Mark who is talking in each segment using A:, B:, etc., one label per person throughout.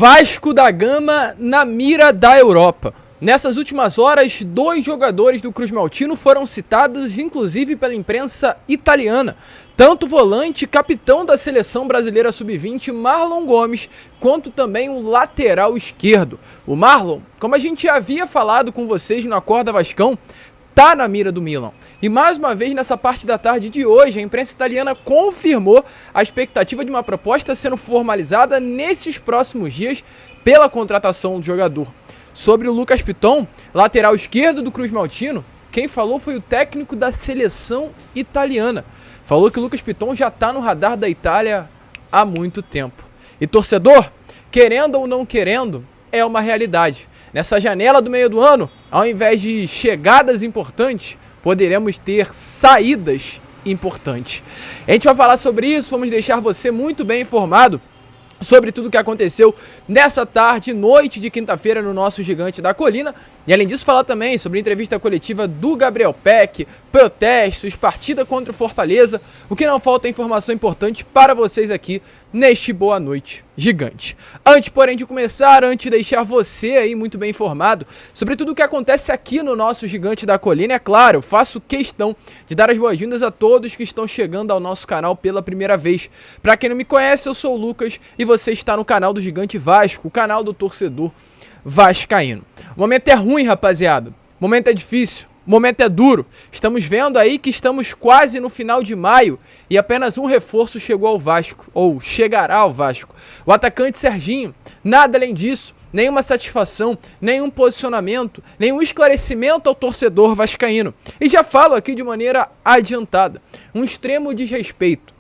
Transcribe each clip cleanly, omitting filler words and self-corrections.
A: Vasco da Gama na mira da Europa. Nessas últimas horas, 2 jogadores do Cruz-Maltino foram citados, inclusive pela imprensa italiana. Tanto o volante, capitão da seleção brasileira sub-20, Marlon Gomes, quanto também o lateral esquerdo. O Marlon, como a gente já havia falado com vocês no Acorda Vascão, tá na mira do Milan. E mais uma vez, nessa parte da tarde de hoje, a imprensa italiana confirmou a expectativa de uma proposta sendo formalizada nesses próximos dias pela contratação do jogador. Sobre o Lucas Piton, lateral esquerdo do Cruz-Maltino, quem falou foi o técnico da seleção italiana. Falou que o Lucas Piton já está no radar da Itália há muito tempo. E torcedor, querendo ou não querendo, é uma realidade. Nessa janela do meio do ano, ao invés de chegadas importantes, poderemos ter saídas importantes. A gente vai falar sobre isso, vamos deixar você muito bem informado sobre tudo o que aconteceu nessa tarde e noite de quinta-feira no nosso Gigante da Colina. E além disso, falar também sobre a entrevista coletiva do Gabriel Peck, protestos, partida contra o Fortaleza. O que não falta é informação importante para vocês aqui neste Boa Noite Gigante. Antes, porém, de começar, antes de deixar você aí muito bem informado sobre tudo o que acontece aqui no nosso Gigante da Colina, é claro, eu faço questão de dar as boas-vindas a todos que estão chegando ao nosso canal pela primeira vez. Para quem não me conhece, eu sou o Lucas e você está no canal do Gigante Vasco, o canal do torcedor vascaíno. O momento é ruim, rapaziada. O momento é difícil. O momento é duro. Estamos vendo aí que estamos quase no final de maio e apenas um reforço chegou ao Vasco, ou chegará ao Vasco. O atacante Serginho. Nada além disso. Nenhuma satisfação, nenhum posicionamento, nenhum esclarecimento ao torcedor vascaíno. E já falo aqui de maneira adiantada. Um extremo desrespeito.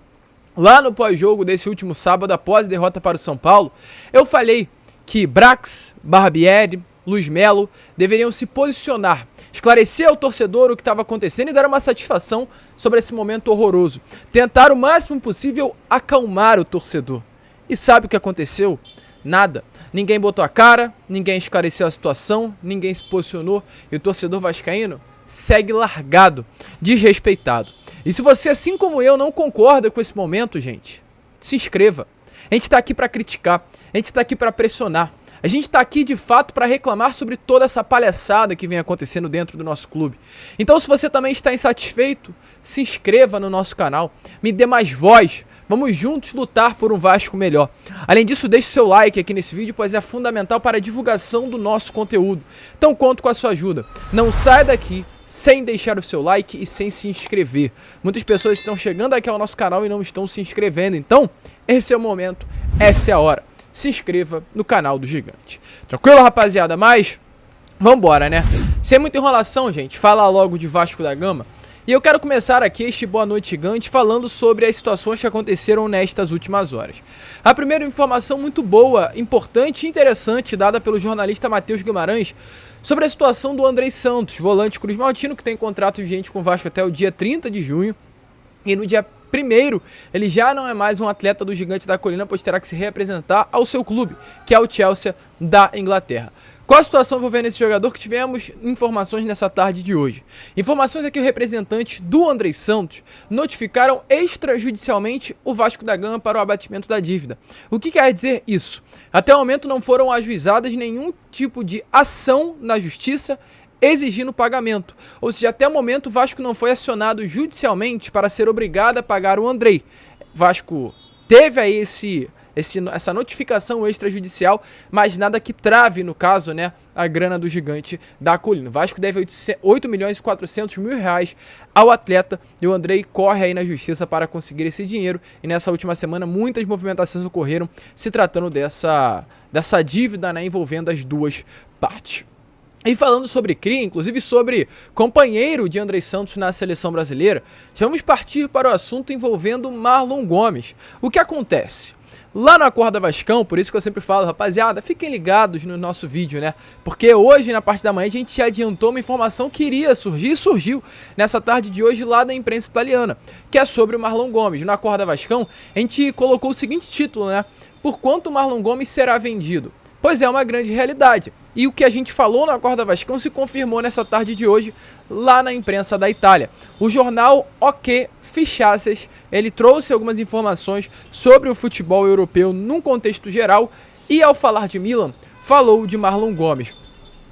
A: Lá no pós-jogo desse último sábado, após a derrota para o São Paulo, eu falei que Brax, Barbieri, Luiz Melo deveriam se posicionar, esclarecer ao torcedor o que estava acontecendo e dar uma satisfação sobre esse momento horroroso. Tentar o máximo possível acalmar o torcedor. E sabe o que aconteceu? Nada. Ninguém botou a cara, ninguém esclareceu a situação, ninguém se posicionou e o torcedor vascaíno segue largado, desrespeitado. E se você, assim como eu, não concorda com esse momento, gente, se inscreva. A gente está aqui para criticar, a gente está aqui para pressionar. A gente está aqui, de fato, para reclamar sobre toda essa palhaçada que vem acontecendo dentro do nosso clube. Então, se você também está insatisfeito, se inscreva no nosso canal, me dê mais voz. Vamos juntos lutar por um Vasco melhor. Além disso, deixe seu like aqui nesse vídeo, pois é fundamental para a divulgação do nosso conteúdo. Então, conto com a sua ajuda. Não saia daqui sem deixar o seu like e sem se inscrever. Muitas pessoas estão chegando aqui ao nosso canal e não estão se inscrevendo. Então, esse é o momento, essa é a hora. Se inscreva no canal do Gigante. Tranquilo, rapaziada? Mas, vambora, né? Sem muita enrolação, gente, fala logo de Vasco da Gama. E eu quero começar aqui este Boa Noite Gigante falando sobre as situações que aconteceram nestas últimas horas. A primeira informação muito boa, importante e interessante dada pelo jornalista Matheus Guimarães sobre a situação do Andrei Santos, volante Cruz-Maltino, que tem contrato vigente com o Vasco até o dia 30 de junho. E no dia 1º, ele já não é mais um atleta do Gigante da Colina, pois terá que se representar ao seu clube, que é o Chelsea da Inglaterra. Qual a situação envolvendo esse jogador que tivemos informações nessa tarde de hoje? Informações é que os representantes do Andrei Santos notificaram extrajudicialmente o Vasco da Gama para o abatimento da dívida. O que quer dizer isso? Até o momento não foram ajuizadas nenhum tipo de ação na justiça exigindo pagamento. Ou seja, até o momento o Vasco não foi acionado judicialmente para ser obrigado a pagar o Andrei. O Vasco teve aí essa notificação extrajudicial, mas nada que trave, no caso, né, a grana do Gigante da Colina. O Vasco deve 8 milhões e 400 mil reais ao atleta e o Andrei corre aí na justiça para conseguir esse dinheiro. E nessa última semana muitas movimentações ocorreram se tratando dessa dívida, né, envolvendo as duas partes. E falando sobre cria, inclusive sobre companheiro de Andrei Santos na seleção brasileira, já vamos partir para o assunto envolvendo Marlon Gomes. O que acontece? Lá no Acorda Vascão, por isso que eu sempre falo, rapaziada, fiquem ligados no nosso vídeo, né? Porque hoje, na parte da manhã, a gente já adiantou uma informação que iria surgir e surgiu nessa tarde de hoje lá da imprensa italiana, que é sobre o Marlon Gomes. No Acorda Vascão, a gente colocou o seguinte título, né? Por quanto o Marlon Gomes será vendido? Pois é, uma grande realidade. E o que a gente falou no Acorda Vascão se confirmou nessa tarde de hoje lá na imprensa da Itália. O jornal OK Fichaças, ele trouxe algumas informações sobre o futebol europeu num contexto geral E ao falar de Milan, falou de Marlon Gomes.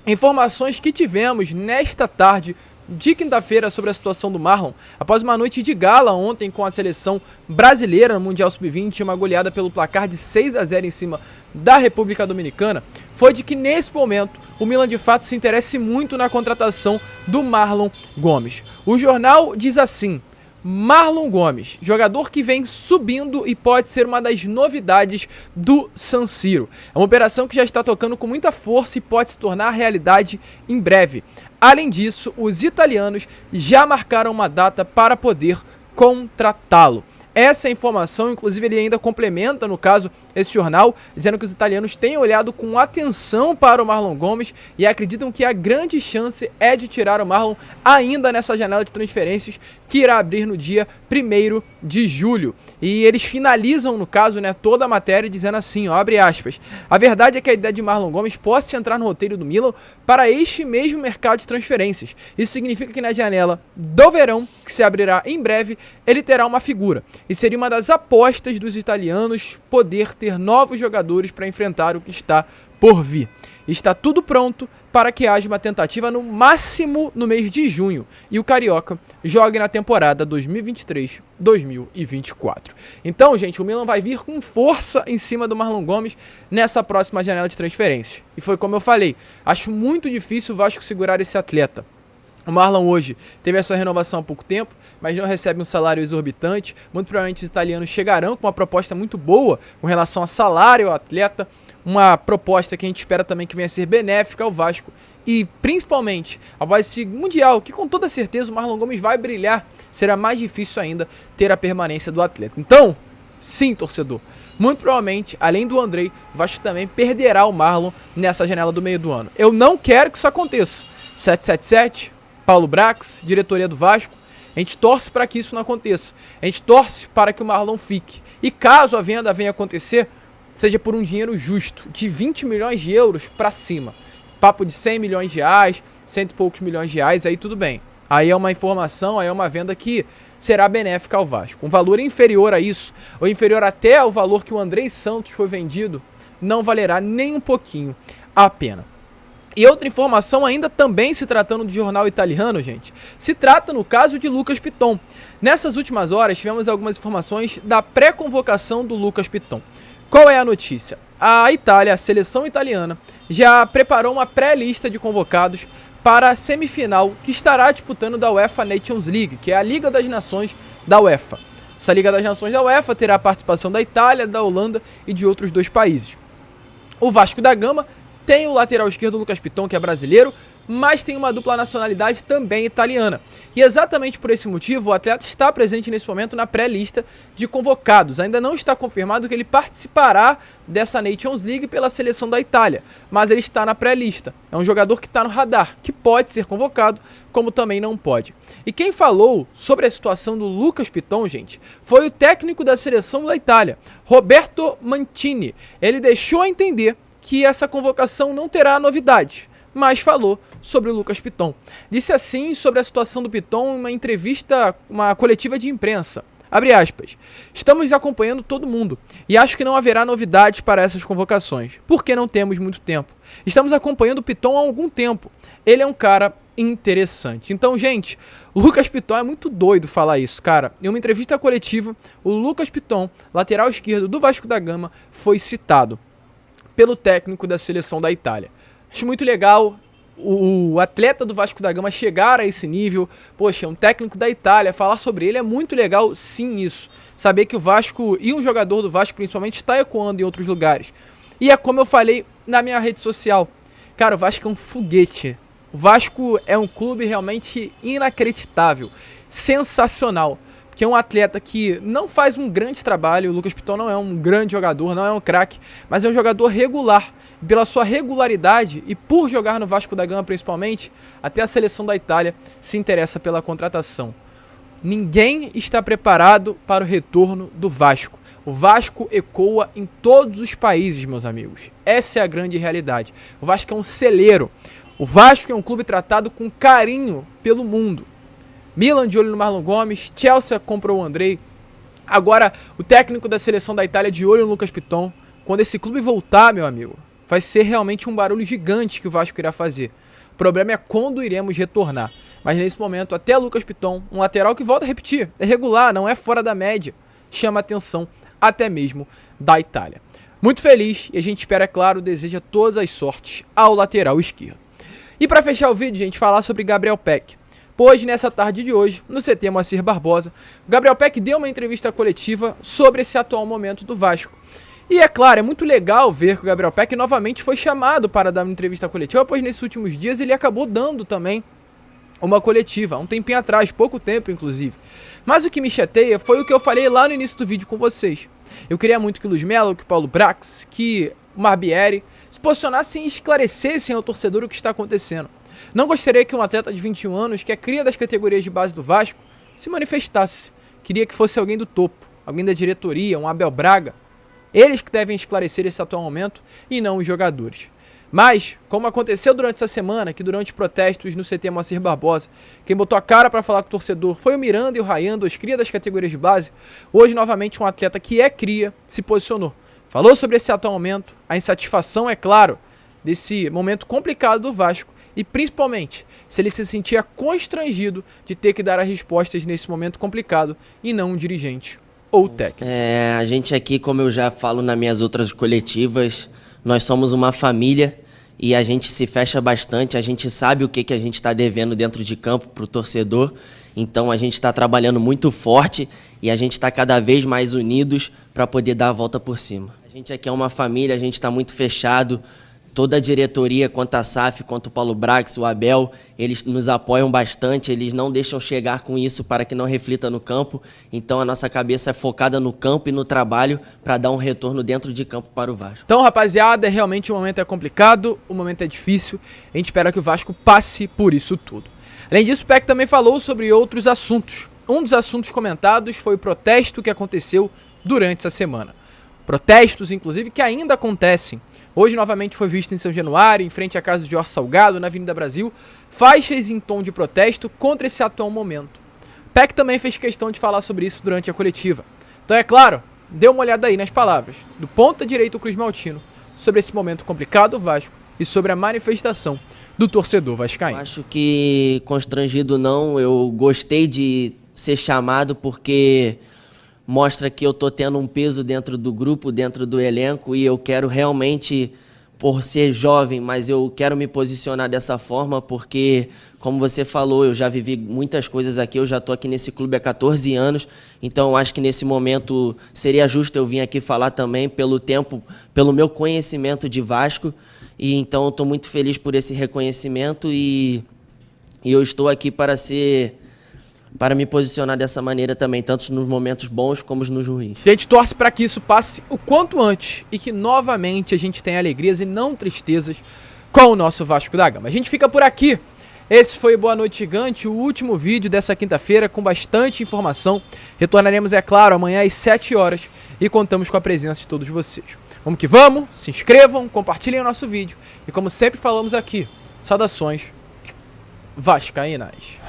A: Informações que tivemos nesta tarde de quinta-feira sobre a situação do Marlon, após uma noite de gala ontem com a seleção brasileira no Mundial Sub-20, uma goleada pelo placar de 6-0 em cima da República Dominicana, foi de que nesse momento o Milan de fato se interessa muito na contratação do Marlon Gomes. O jornal diz assim: Marlon Gomes, jogador que vem subindo e pode ser uma das novidades do San Siro. É uma operação que já está tocando com muita força e pode se tornar realidade em breve. Além disso, os italianos já marcaram uma data para poder contratá-lo. Essa é a informação, inclusive ele ainda complementa, no caso, esse jornal, dizendo que os italianos têm olhado com atenção para o Marlon Gomes e acreditam que a grande chance é de tirar o Marlon ainda nessa janela de transferências que irá abrir no dia 1º de julho. E eles finalizam, no caso, toda a matéria dizendo assim, ó, abre aspas: a verdade é que a ideia de Marlon Gomes possa entrar no roteiro do Milan para este mesmo mercado de transferências. Isso significa que na janela do verão, que se abrirá em breve, ele terá uma figura. E seria uma das apostas dos italianos poder ter novos jogadores para enfrentar o que está por vir. Está tudo pronto para que haja uma tentativa no máximo no mês de junho e o Carioca jogue na temporada 2023-2024. Então, gente, o Milan vai vir com força em cima do Marlon Gomes nessa próxima janela de transferências. E foi como eu falei, acho muito difícil o Vasco segurar esse atleta. O Marlon hoje teve essa renovação há pouco tempo, mas não recebe um salário exorbitante. Muito provavelmente os italianos chegarão com uma proposta muito boa com relação a salário ao atleta. Uma proposta que a gente espera também que venha a ser benéfica ao Vasco. E principalmente, após esse Mundial, que com toda certeza o Marlon Gomes vai brilhar, será mais difícil ainda ter a permanência do atleta. Então, sim, torcedor, muito provavelmente, além do Andrei, o Vasco também perderá o Marlon nessa janela do meio do ano. Eu não quero que isso aconteça. 777, Paulo Brax, diretoria do Vasco, a gente torce para que isso não aconteça. A gente torce para que o Marlon fique. E caso a venda venha a acontecer, seja por um dinheiro justo, de 20 milhões de euros para cima. Papo de 100 milhões de reais, 100 e poucos milhões de reais, aí tudo bem. Aí é uma informação, aí é uma venda que será benéfica ao Vasco. Um valor inferior a isso, ou inferior até ao valor que o Andrei Santos foi vendido, não valerá nem um pouquinho a pena. E outra informação, ainda também se tratando de jornal italiano, gente, se trata no caso de Lucas Piton. Nessas últimas horas tivemos algumas informações da pré-convocação do Lucas Piton. Qual é a notícia? A Itália, a seleção italiana, já preparou uma pré-lista de convocados para a semifinal que estará disputando da UEFA Nations League, que é a Liga das Nações da UEFA. Essa Liga das Nações da UEFA terá a participação da Itália, da Holanda e de outros 2 países. O Vasco da Gama tem o lateral esquerdo Lucas Piton, que é brasileiro, mas tem uma dupla nacionalidade também italiana. E exatamente por esse motivo, o atleta está presente nesse momento na pré-lista de convocados. Ainda não está confirmado que ele participará dessa Nations League pela seleção da Itália, mas ele está na pré-lista. É um jogador que está no radar, que pode ser convocado, como também não pode. E quem falou sobre a situação do Lucas Piton, gente, foi o técnico da seleção da Itália, Roberto Mancini. Ele deixou a entender que essa convocação não terá novidade, mas falou sobre o Lucas Piton. Disse assim sobre a situação do Piton em uma entrevista, uma coletiva de imprensa. Abre aspas: estamos acompanhando todo mundo e acho que não haverá novidades para essas convocações, porque não temos muito tempo. Estamos acompanhando o Piton há algum tempo. Ele é um cara interessante. Então, gente, o Lucas Piton é muito doido falar isso, cara. Em uma entrevista coletiva, o Lucas Piton, lateral esquerdo do Vasco da Gama, foi citado pelo técnico da seleção da Itália. Acho muito legal o atleta do Vasco da Gama chegar a esse nível. Poxa, um técnico da Itália, falar sobre ele é muito legal, sim, isso. Saber que o Vasco e um jogador do Vasco principalmente está ecoando em outros lugares. E é como eu falei na minha rede social. Cara, o Vasco é um foguete. O Vasco é um clube realmente inacreditável, sensacional. Que é um atleta que não faz um grande trabalho. O Lucas Piton não é um grande jogador, não é um craque, mas é um jogador regular. Pela sua regularidade e por jogar no Vasco da Gama principalmente, até a seleção da Itália se interessa pela contratação. Ninguém está preparado para o retorno do Vasco. O Vasco ecoa em todos os países, meus amigos. Essa é a grande realidade. O Vasco é um celeiro. O Vasco é um clube tratado com carinho pelo mundo. Milan de olho no Marlon Gomes, Chelsea comprou o Andrei. Agora o técnico da seleção da Itália de olho no Lucas Piton, quando esse clube voltar, meu amigo, vai ser realmente um barulho gigante que o Vasco irá fazer. O problema é quando iremos retornar. Mas nesse momento, até Lucas Piton, um lateral que, volta a repetir, é regular, não é fora da média, chama a atenção até mesmo da Itália. Muito feliz e a gente espera, é claro, deseja todas as sortes ao lateral esquerdo. E para fechar o vídeo, gente, falar sobre Gabriel Pec. Pois, nessa tarde de hoje, no CT Moacir Barbosa, o Gabriel Pec deu uma entrevista coletiva sobre esse atual momento do Vasco. E é claro, é muito legal ver que o Gabriel Pec novamente foi chamado para dar uma entrevista coletiva, pois nesses últimos dias ele acabou dando também uma coletiva, há um tempinho atrás, pouco tempo inclusive. Mas o que me chateia foi o que eu falei lá no início do vídeo com vocês. Eu queria muito que o Luiz Melo, que o Paulo Brax, que o Barbieri se posicionassem e esclarecessem ao torcedor o que está acontecendo. Não gostaria que um atleta de 21 anos, que é cria das categorias de base do Vasco, se manifestasse. Queria que fosse alguém do topo, alguém da diretoria, um Abel Braga. Eles que devem esclarecer esse atual momento e não os jogadores. Mas, como aconteceu durante essa semana, que durante protestos no CT Moacir Barbosa, quem botou a cara para falar com o torcedor foi o Miranda e o Ryan, dois cria das categorias de base, hoje novamente um atleta que é cria se posicionou. Falou sobre esse atual momento, a insatisfação, é claro, desse momento complicado do Vasco e principalmente se ele se sentia constrangido de ter que dar as respostas nesse momento complicado e não um dirigente ou técnico.
B: A gente aqui, como eu já falo nas minhas outras coletivas, nós somos uma família e a gente se fecha bastante, a gente sabe o que a gente está devendo dentro de campo para o torcedor, então a gente está trabalhando muito forte e a gente está cada vez mais unidos para poder dar a volta por cima. A gente aqui é uma família, a gente está muito fechado, toda a diretoria, quanto a SAF, quanto o Paulo Brax, o Abel, eles nos apoiam bastante, eles não deixam chegar com isso para que não reflita no campo, então a nossa cabeça é focada no campo e no trabalho para dar um retorno dentro de campo para o Vasco.
A: Então, rapaziada, realmente o momento é complicado, o momento é difícil, a gente espera que o Vasco passe por isso tudo. Além disso, o Peck também falou sobre outros assuntos. Um dos assuntos comentados foi o protesto que aconteceu durante essa semana. Protestos, inclusive, que ainda acontecem. Hoje, novamente, foi visto em São Januário, em frente à casa de Jorge Salgado, na Avenida Brasil, faixas em tom de protesto contra esse atual momento. Peck também fez questão de falar sobre isso durante a coletiva. Então, é claro, dê uma olhada aí nas palavras do ponta direito Cruz Maltino sobre esse momento complicado do Vasco e sobre a manifestação do torcedor vascaíno.
B: Eu acho que constrangido não, eu gostei de ser chamado porque mostra que eu tô tendo um peso dentro do grupo, dentro do elenco, e eu quero realmente, por ser jovem, mas eu quero me posicionar dessa forma, porque, como você falou, eu já vivi muitas coisas aqui, eu já tô aqui nesse clube há 14 anos, então eu acho que nesse momento seria justo eu vir aqui falar também pelo tempo, pelo meu conhecimento de Vasco, e então eu tô muito feliz por esse reconhecimento e eu estou aqui para me posicionar dessa maneira também, tanto nos momentos bons como nos ruins.
A: A gente torce para que isso passe o quanto antes e que novamente a gente tenha alegrias e não tristezas com o nosso Vasco da Gama. A gente fica por aqui. Esse foi Boa Noite Gigante, o último vídeo dessa quinta-feira com bastante informação. Retornaremos, é claro, amanhã às 7 horas e contamos com a presença de todos vocês. Vamos que vamos, se inscrevam, compartilhem o nosso vídeo e, como sempre falamos aqui, saudações vascaínas.